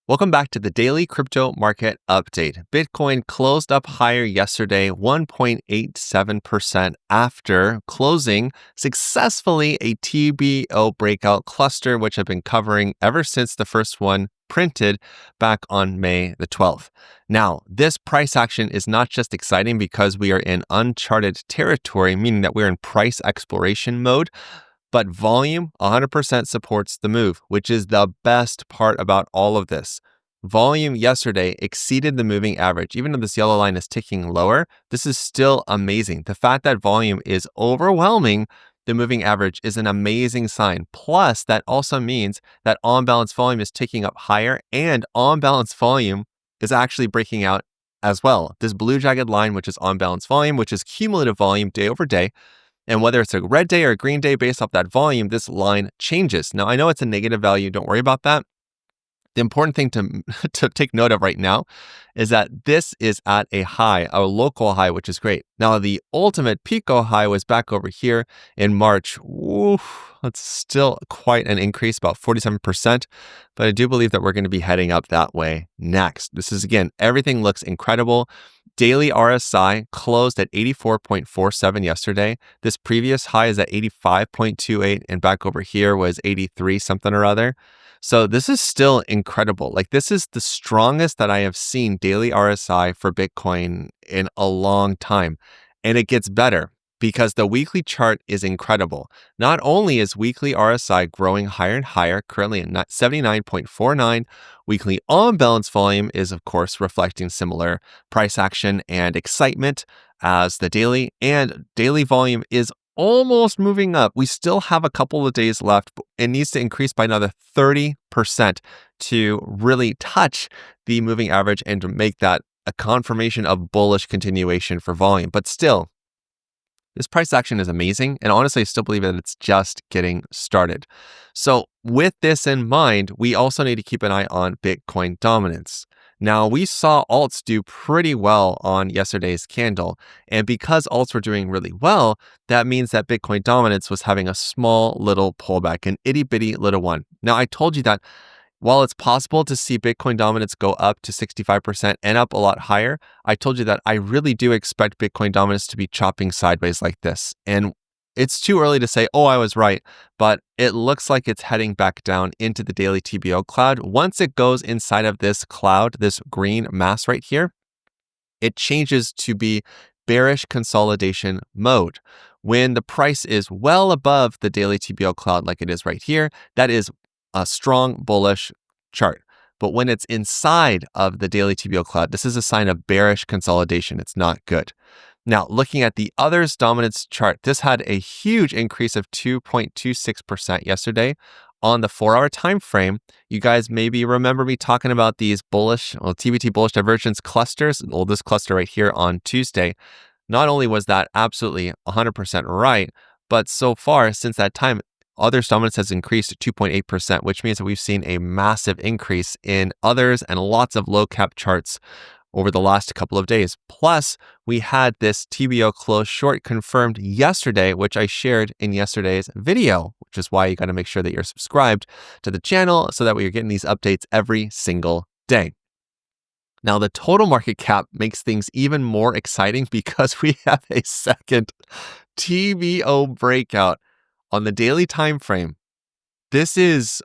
Welcome back to the daily crypto market update. Bitcoin closed up higher yesterday, 1.87% after closing successfully a TBO breakout cluster, which I've been covering ever since the first one printed back on May the 12th. Now, this price action is not just exciting because we are in uncharted territory, meaning that we're in price exploration mode, but volume 100% supports the move, which is the best part about all of this. Volume yesterday exceeded the moving average. Even though this yellow line is ticking lower, this is still amazing. The fact that volume is overwhelming the moving average is an amazing sign. Plus, that also means that on-balance volume is ticking up higher and on-balance volume is actually breaking out as well. This blue jagged line, which is on-balance volume, which is cumulative volume day over day, and whether it's a red day or a green day based off that volume, this line changes. Now, I know it's a negative value. Don't worry about that. The important thing to take note of right now is that this is at a high, a local high, which is great. Now, the ultimate Pico high was back over here in March. Oof, that's still quite an increase, about 47%. But I do believe that we're going to be heading up that way next. This is, again, everything looks incredible. Daily RSI closed at 84.47 yesterday. This previous high is at 85.28, and back over here was 83 something or other. So this is still incredible. Like, this is the strongest that I have seen daily RSI for Bitcoin in a long time. And it gets better because the weekly chart is incredible. Not only is weekly RSI growing higher and higher, currently at 79.49, weekly on-balance volume is, of course, reflecting similar price action and excitement as the daily, and daily volume is almost moving up. We still have a couple of days left. It needs to increase by another 30% to really touch the moving average and to make that a confirmation of bullish continuation for volume. But still, this price action is amazing. And honestly, I still believe that it's just getting started. So with this in mind, we also need to keep an eye on Bitcoin dominance. Now, we saw alts do pretty well on yesterday's candle. And because alts were doing really well, that means that Bitcoin dominance was having a small little pullback, an itty bitty little one. Now, I told you that while it's possible to see Bitcoin dominance go up to 65% and up a lot higher, I told you that I really do expect Bitcoin dominance to be chopping sideways like this. And it's too early to say, oh, I was right, but it looks like it's heading back down into the daily TBO cloud. Once it goes inside of this cloud, this green mass right here, it changes to be bearish consolidation mode. When the price is well above the daily TBO cloud like it is right here, that is a strong bullish chart. But when it's inside of the daily TBO cloud, this is a sign of bearish consolidation. It's not good. Now, looking at the others dominance chart, this had a huge increase of 2.26% yesterday on the 4-hour time frame. You guys maybe remember me talking about these TBT bullish divergence clusters, this cluster right here on Tuesday. Not only was that absolutely 100% right, but so far since that time, others dominance has increased to 2.8%, which means that we've seen a massive increase in others and lots of low cap charts over the last couple of days. Plus, we had this TBO close short confirmed yesterday, which I shared in yesterday's video, which is why you got to make sure that you're subscribed to the channel so that way you're getting these updates every single day. Now, the total market cap makes things even more exciting because we have a second TBO breakout on the daily time frame. This is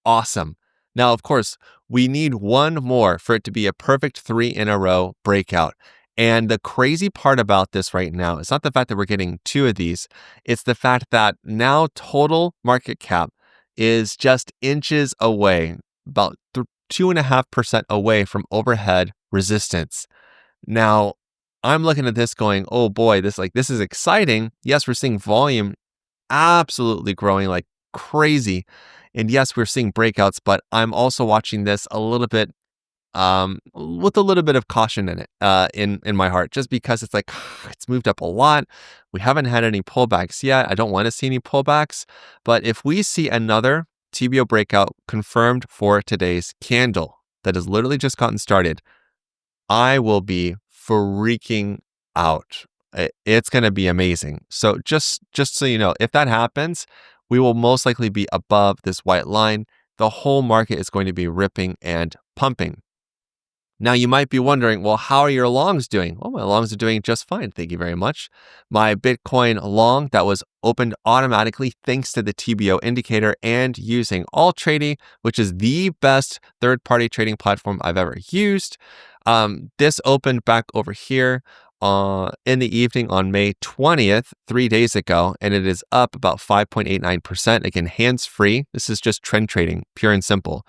awesome. Now, of course, we need one more for it to be a perfect 3 in a row breakout. And the crazy part about this right now is not the fact that we're getting 2 of these. It's the fact that now total market cap is just inches away, about 2.5% away from overhead resistance. Now, I'm looking at this going, oh boy, this is exciting. Yes, we're seeing volume absolutely growing like crazy. And yes, we're seeing breakouts, but I'm also watching this a little bit with a little bit of caution in it, in my heart, just because it's like, it's moved up a lot. We haven't had any pullbacks yet. I don't want to see any pullbacks. But if we see another TBO breakout confirmed for today's candle that has literally just gotten started, I will be freaking out. It's going to be amazing. So just so you know, if that happens, we will most likely be above this white line. The whole market is going to be ripping and pumping. Now, you might be wondering, well, how are your longs doing? Well, my longs are doing just fine. Thank you very much. My Bitcoin long that was opened automatically thanks to the TBO indicator and using AllTrading, which is the best third-party trading platform I've ever used. This opened back over here in the evening on May 20th, 3 days ago, and it is up about 5.89%. Again, hands-free. This is just trend trading, pure and simple.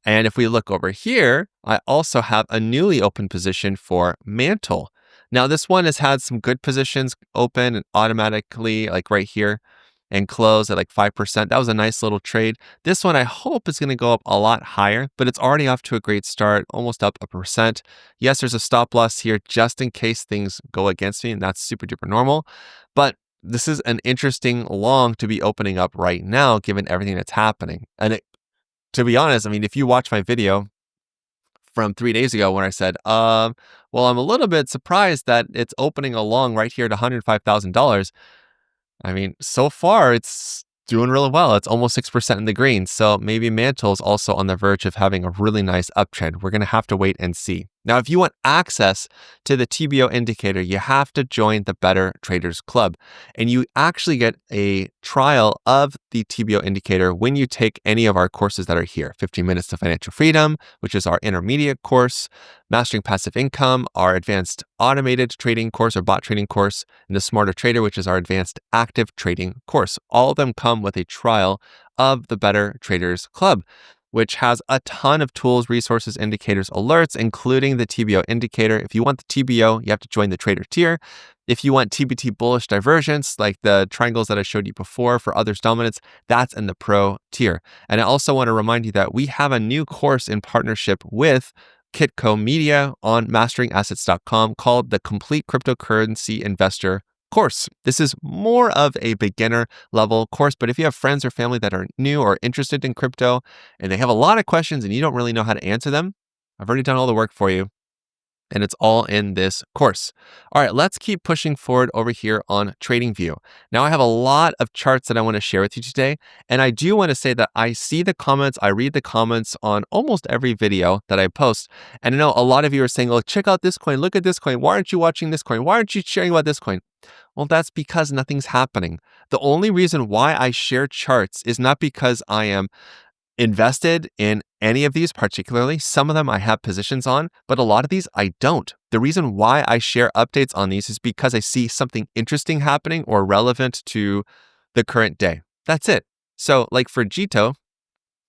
And if we look over here, I also have a newly opened position for Mantle. Now, this one has had some good positions open and automatically, like right here, and close at like 5%. That was a nice little trade. This one, I hope, is going to go up a lot higher, but it's already off to a great start, almost up 1%. Yes, there's a stop loss here just in case things go against me, and that's super duper normal. But this is an interesting long to be opening up right now, given everything that's happening. And to be honest, I mean, if you watch my video from 3 days ago when I said, well, I'm a little bit surprised that it's opening along right here at $105,000. I mean, so far it's doing really well. It's almost 6% in the green. So maybe Mantle's also on the verge of having a really nice uptrend. We're going to have to wait and see. Now, if you want access to the TBO indicator, you have to join the Better Traders Club. And you actually get a trial of the TBO indicator when you take any of our courses that are here. 15 Minutes to Financial Freedom, which is our intermediate course, Mastering Passive Income, our advanced automated trading course or bot trading course, and the Smarter Trader, which is our advanced active trading course. All of them come with a trial of the Better Traders Club, which has a ton of tools, resources, indicators, alerts, including the TBO indicator. If you want the TBO, you have to join the trader tier. If you want TBT bullish divergence, like the triangles that I showed you before for others' dominance, that's in the pro tier. And I also want to remind you that we have a new course in partnership with Kitco Media on masteringassets.com called the Complete Cryptocurrency Investor course. This is more of a beginner level course, but if you have friends or family that are new or interested in crypto and they have a lot of questions and you don't really know how to answer them, I've already done all the work for you. And it's all in this course. All right, let's keep pushing forward over here on TradingView. Now, I have a lot of charts that I want to share with you today. And I do want to say that I see the comments, I read the comments on almost every video that I post. And I know a lot of you are saying, oh, check out this coin, look at this coin. Why aren't you watching this coin? Why aren't you sharing about this coin? Well, that's because nothing's happening. The only reason why I share charts is not because I am invested in any of these particularly. Some of them I have positions on, but a lot of these I don't. The reason why I share updates on these is because I see something interesting happening or relevant to the current day. That's it. So like for Jito,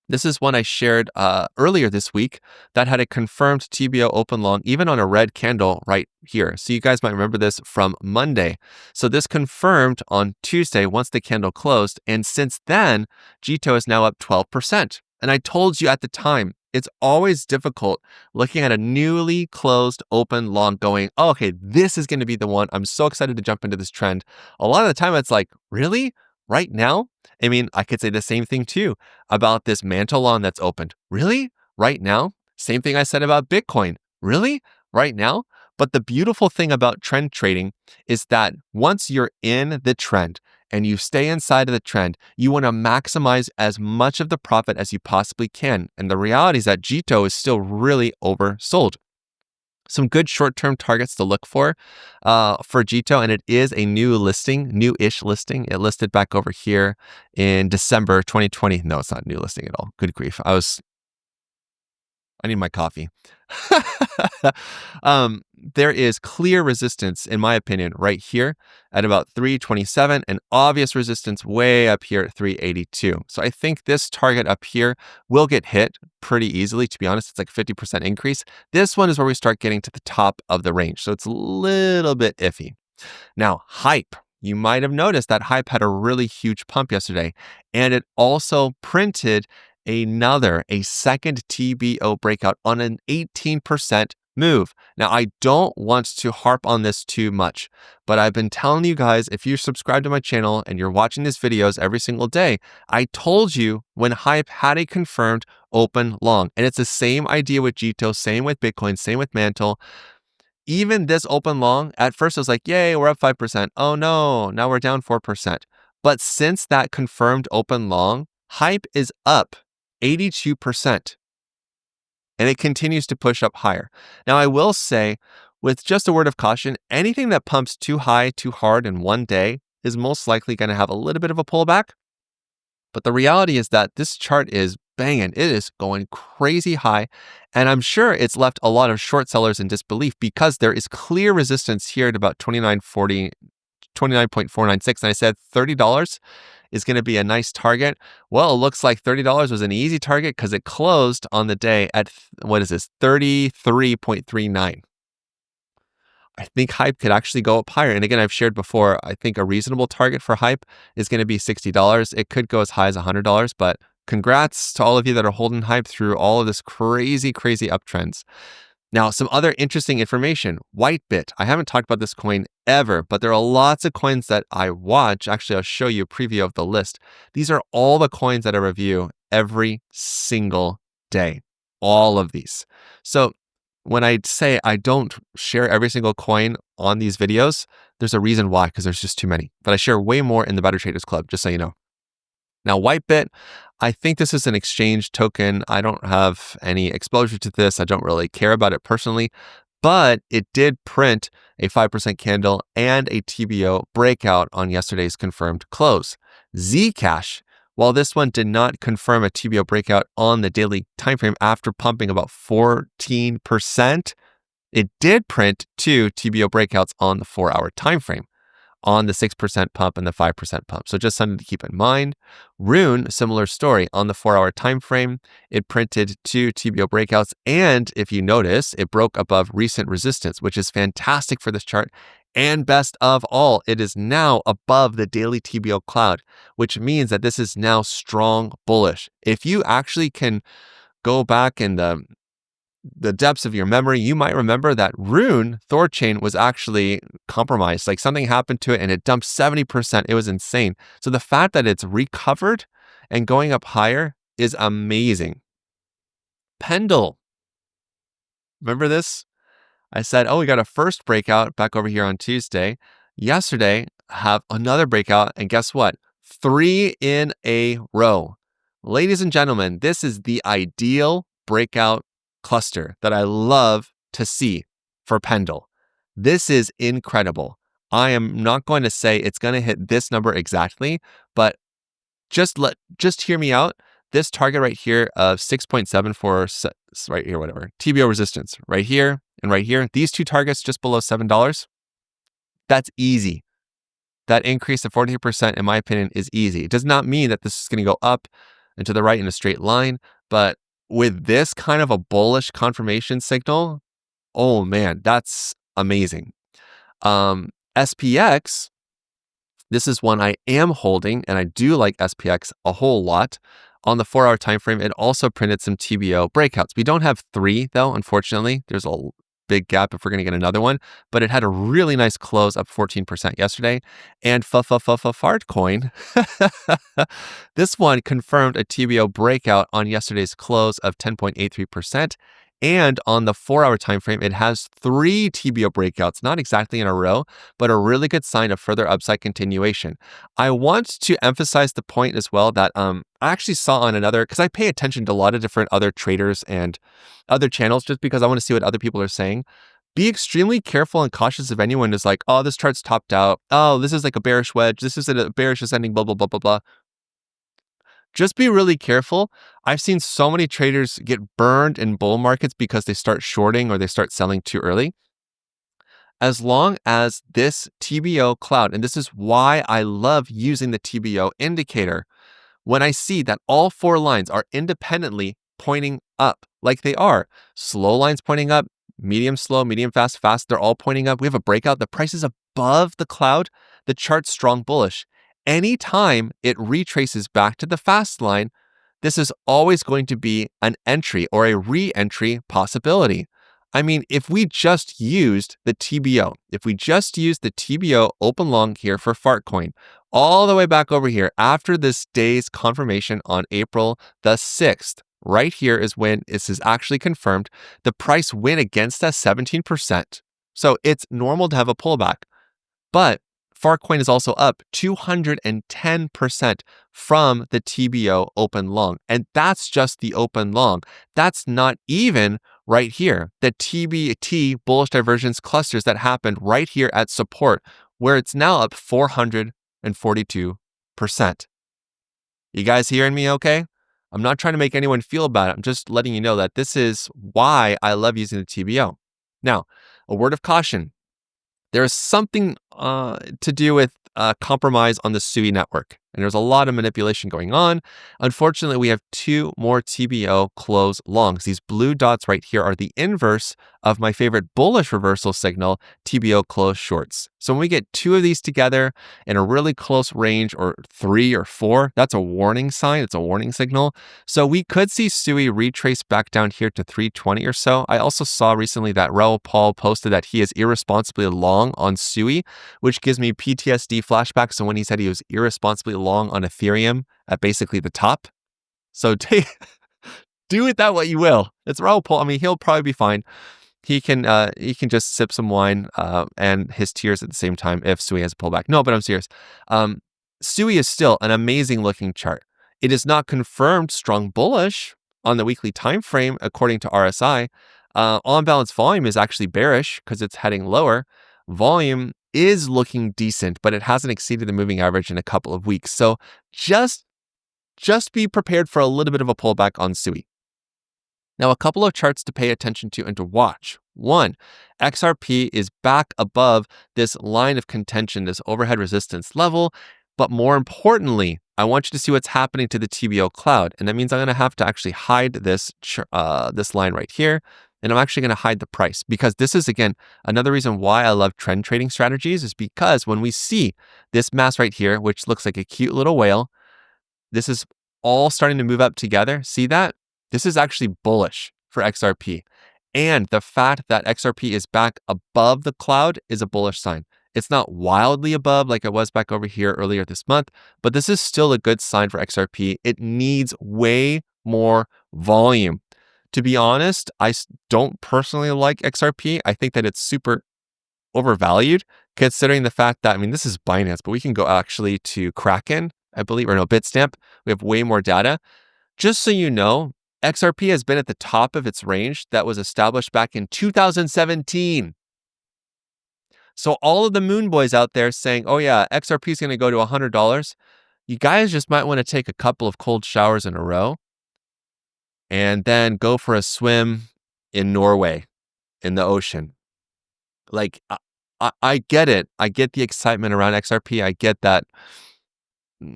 this is one I shared earlier this week that had a confirmed TBO Open Long, even on a red candle right here. So you guys might remember this from Monday. So this confirmed on Tuesday once the candle closed. And since then, Jito is now up 12%. And I told you at the time, it's always difficult looking at a newly closed open long going, oh, okay, this is going to be the one. I'm so excited to jump into this trend. A lot of the time it's like, really? Right now? I mean, I could say the same thing too about this Mantle long that's opened. Really? Right now? Same thing I said about Bitcoin. Really? Right now? But the beautiful thing about trend trading is that once you're in the trend and you stay inside of the trend, you want to maximize as much of the profit as you possibly can. And the reality is that Jito is still really oversold. Some good short-term targets to look for Jito, and it is a new listing, new-ish listing. It listed back over here in December 2020. No, it's not a new listing at all. Good grief. I need my coffee. There is clear resistance, in my opinion, right here at about 327 and obvious resistance way up here at 382. So I think this target up here will get hit pretty easily. To be honest, it's like 50% increase. This one is where we start getting to the top of the range. So it's a little bit iffy. Now, hype. You might have noticed that hype had a really huge pump yesterday, and it also printed a second TBO breakout on an 18% move. Now, I don't want to harp on this too much, but I've been telling you guys, if you subscribe to my channel and you're watching these videos every single day, I told you when hype had a confirmed open long. And it's the same idea with Jito, same with Bitcoin, same with Mantle. Even this open long, at first it was like, yay, we're up 5%. Oh no, now we're down 4%. But since that confirmed open long, hype is up 82%. and it continues to push up higher. Now, I will say, with just a word of caution, anything that pumps too high, too hard in one day is most likely going to have a little bit of a pullback. But the reality is that this chart is banging. It is going crazy high. And I'm sure it's left a lot of short sellers in disbelief because there is clear resistance here at about 29.40, 29.496. And I said $30 is going to be a nice target. Well, it looks like $30 was an easy target because it closed on the day at, what is this, 33.39. I think hype could actually go up higher. And again, I've shared before, I think a reasonable target for hype is going to be $60. It could go as high as $100, but congrats to all of you that are holding hype through all of this crazy, crazy uptrends. Now, some other interesting information. Whitebit. I haven't talked about this coin ever, but there are lots of coins that I watch. Actually, I'll show you a preview of the list. These are all the coins that I review every single day. All of these. So when I say I don't share every single coin on these videos, there's a reason why, because there's just too many. But I share way more in the Better Traders Club, just so you know. Now, Whitebit, I think this is an exchange token. I don't have any exposure to this. I don't really care about it personally, but it did print a 5% candle and a TBO breakout on yesterday's confirmed close. Zcash, while this one did not confirm a TBO breakout on the daily timeframe after pumping about 14%, it did print 2 TBO breakouts on the 4-hour timeframe, on the 6% pump and the 5% pump. So just something to keep in mind. Rune, similar story. On the 4-hour time frame, it printed 2 TBO breakouts. And if you notice, it broke above recent resistance, which is fantastic for this chart. And best of all, it is now above the daily TBO cloud, which means that this is now strong bullish. If you actually can go back in the depths of your memory, you might remember that Rune Thorchain was actually compromised. Like something happened to it and it dumped 70%. It was insane. So the fact that it's recovered and going up higher is amazing. PENDLE. Remember this? I said, oh, we got a first breakout back over here on Tuesday. Yesterday, have another breakout. And guess what? 3 in a row. Ladies and gentlemen, this is the ideal breakout cluster that I love to see for PENDLE. This is incredible. I am not going to say it's going to hit this number exactly, but just hear me out. This target right here of 6.74, right here, whatever, TBO resistance right here and right here, these two targets just below $7, that's easy. That increase of 40%, in my opinion, is easy. It does not mean that this is going to go up and to the right in a straight line, but with this kind of a bullish confirmation signal, oh man, that's amazing. SPX, this is one I am holding, and I do like SPX a whole lot. On the 4-hour time frame, it also printed some TBO breakouts. We don't have 3, though, unfortunately. There's a big gap if we're going to get another one, but it had a really nice close, up 14% yesterday. And FARTCOIN, this one confirmed a TBO breakout on yesterday's close of 10.83%. And on the 4-hour time frame, it has 3 TBO breakouts, not exactly in a row, but a really good sign of further upside continuation. I want to emphasize the point as well that I actually saw on another, because I pay attention to a lot of different other traders and other channels just because I want to see what other people are saying. Be extremely careful and cautious if anyone is like, oh, this chart's topped out. Oh, this is like a bearish wedge. This is a bearish ascending, blah, blah, blah, blah, blah. Just be really careful. I've seen so many traders get burned in bull markets because they start shorting or they start selling too early. As long as this TBO cloud, and this is why I love using the TBO indicator, when I see that all 4 lines are independently pointing up, like they are, slow lines pointing up, medium slow, medium fast, fast, they're all pointing up. We have a breakout. The price is above the cloud. The chart's strong bullish. Anytime it retraces back to the fast line, this is always going to be an entry or a re-entry possibility. I mean, if we just used the TBO, if we just used the TBO Open Long here for FARTCOIN, all the way back over here after this day's confirmation on April the 6th, right here is when this is actually confirmed. The price went against us 17%. So it's normal to have a pullback. But FARTCOIN is also up 210% from the TBO Open Long. And that's just the Open Long. That's not even right here, the TBT bullish divergence clusters that happened right here at support, where it's now up 442%. You guys hearing me okay? I'm not trying to make anyone feel bad. I'm just letting you know that this is why I love using the TBO. Now, a word of caution. There is something to do with compromise on the SUI network, and there's a lot of manipulation going on. Unfortunately, we have two more TBO close longs. These blue dots right here are the inverse of my favorite bullish reversal signal, TBO close shorts. So when we get two of these together in a really close range, or 3 or 4, that's a warning sign. It's a warning signal. So we could see SUI retrace back down here to 320 or so. I also saw recently that Raoul Paul posted that he is irresponsibly long on SUI, which gives me PTSD flashbacks to when he said he was irresponsibly long on Ethereum at basically the top. So do with that what you will. It's Raoul Paul. I mean, he'll probably be fine. He can just sip some wine and his tears at the same time if SUI has a pullback. No, but I'm serious. SUI is still an amazing looking chart. It is not confirmed strong bullish on the weekly time frame according to RSI. On balance volume is actually bearish because it's heading lower. Volume is looking decent, but it hasn't exceeded the moving average in a couple of weeks. So just be prepared for a little bit of a pullback on SUI. Now, a couple of charts to pay attention to and to watch. One, XRP is back above this line of contention, this overhead resistance level. But more importantly, I want you to see what's happening to the TBO cloud. And that means I'm going to have to actually hide this line right here. And I'm actually going to hide the price, because this is, again, another reason why I love trend trading strategies, is because when we see this mass right here, which looks like a cute little whale, this is all starting to move up together. See that? This is actually bullish for XRP. And the fact that XRP is back above the cloud is a bullish sign. It's not wildly above like it was back over here earlier this month, but this is still a good sign for XRP. It needs way more volume. To be honest, I don't personally like XRP. I think that it's super overvalued, considering the fact that, I mean, this is Binance, but we can go actually to Kraken, I believe, or no, Bitstamp. We have way more data. Just so you know, XRP has been at the top of its range that was established back in 2017. So all of the moon boys out there saying, oh yeah, XRP is going to go to $100, you guys just might want to take a couple of cold showers in a row and then go for a swim in Norway in the ocean. Like, I get it. I get the excitement around XRP. I get that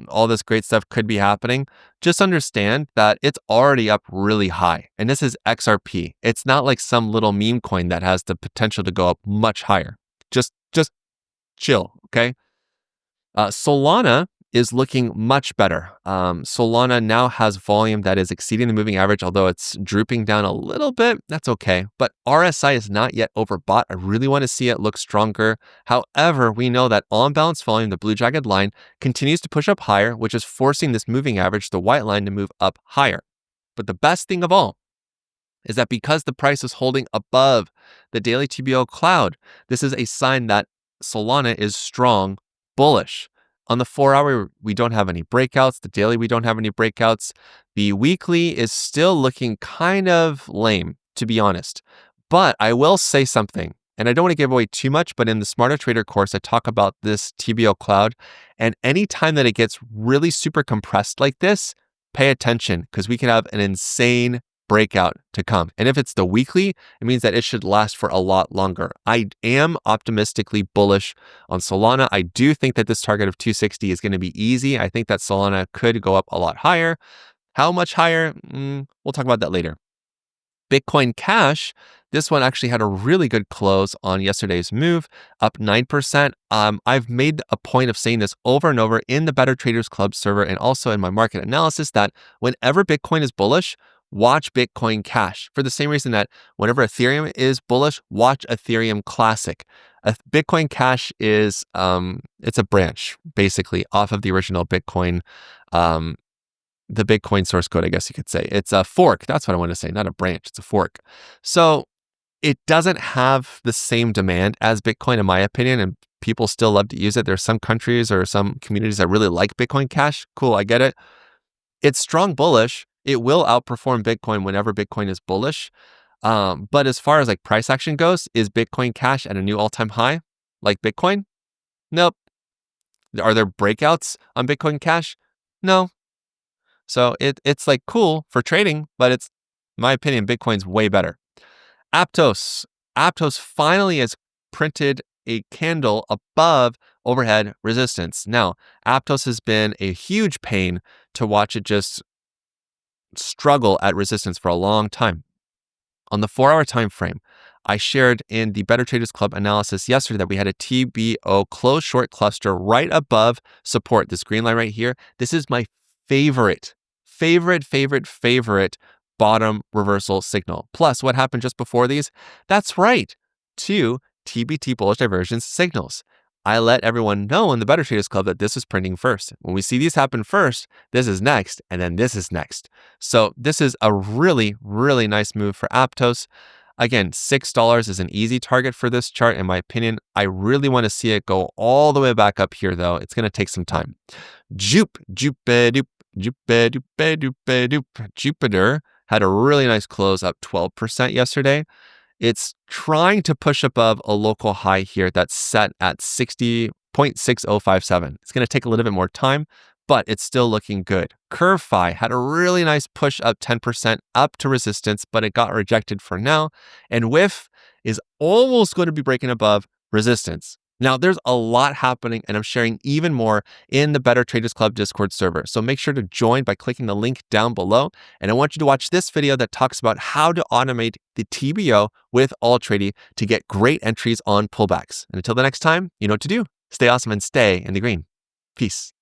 all this great stuff could be happening. Just understand that it's already up really high. And this is XRP. It's not like some little meme coin that has the potential to go up much higher. Just chill, okay? Solana is looking much better. Solana now has volume that is exceeding the moving average, although it's drooping down a little bit. That's okay. But RSI is not yet overbought. I really want to see it look stronger. However, we know that on balance volume, the blue jagged line continues to push up higher, which is forcing this moving average, the white line, to move up higher. But the best thing of all is that because the price is holding above the daily TBO cloud, this is a sign that Solana is strong bullish. On the 4-hour, we don't have any breakouts. The daily, we don't have any breakouts. The weekly is still looking kind of lame, to be honest. But I will say something, and I don't want to give away too much, but in the Smarter Trader course, I talk about this TBO cloud. And anytime that it gets really super compressed like this, pay attention, because we can have an insane breakout to come. And if it's the weekly, it means that it should last for a lot longer. I am optimistically bullish on Solana. I do think that this target of 260 is going to be easy. I think that Solana could go up a lot higher. How much higher? We'll talk about that later. Bitcoin Cash, this one actually had a really good close on yesterday's move, up 9%. I've made a point of saying this over and over in the Better Traders Club server and also in my market analysis, that whenever Bitcoin is bullish, watch Bitcoin Cash, for the same reason that whenever Ethereum is bullish, watch Ethereum Classic. Bitcoin Cash is, it's a branch, basically, off of the original Bitcoin, the Bitcoin source code, I guess you could say. It's a fork. That's what I want to say, not a branch. It's a fork. So it doesn't have the same demand as Bitcoin, in my opinion, and people still love to use it. There's some countries or some communities that really like Bitcoin Cash. Cool, I get it. It's strong bullish. It will outperform Bitcoin whenever Bitcoin is bullish. But as far as like price action goes, is Bitcoin Cash at a new all-time high like Bitcoin? Nope. Are there breakouts on Bitcoin Cash? No. So it's like cool for trading, but it's, in my opinion, Bitcoin's way better. Aptos. Aptos finally has printed a candle above overhead resistance. Now, Aptos has been a huge pain to watch it just struggle at resistance for a long time. On the 4-hour time frame, I shared in the Better Traders Club analysis yesterday that we had a TBO close short cluster right above support, this green line right here. This is my favorite bottom reversal signal. Plus, what happened just before these? That's right, 2 TBT bullish divergence signals. I let everyone know in the Better Traders Club that this is printing first. When we see these happen first, this is next, and then this is next. So this is a really, really nice move for Aptos. Again, $6 is an easy target for this chart, in my opinion. I really want to see it go all the way back up here, though. It's going to take some time. Jupiter had a really nice close, up 12% yesterday. It's trying to push above a local high here that's set at 60.6057. It's going to take a little bit more time, but it's still looking good. CurveFi had a really nice push up 10% up to resistance, but it got rejected for now. And WIF is almost going to be breaking above resistance. Now, there's a lot happening, and I'm sharing even more in the Better Traders Club Discord server. So make sure to join by clicking the link down below. And I want you to watch this video that talks about how to automate the TBO with AllTrading to get great entries on pullbacks. And until the next time, you know what to do. Stay awesome and stay in the green. Peace.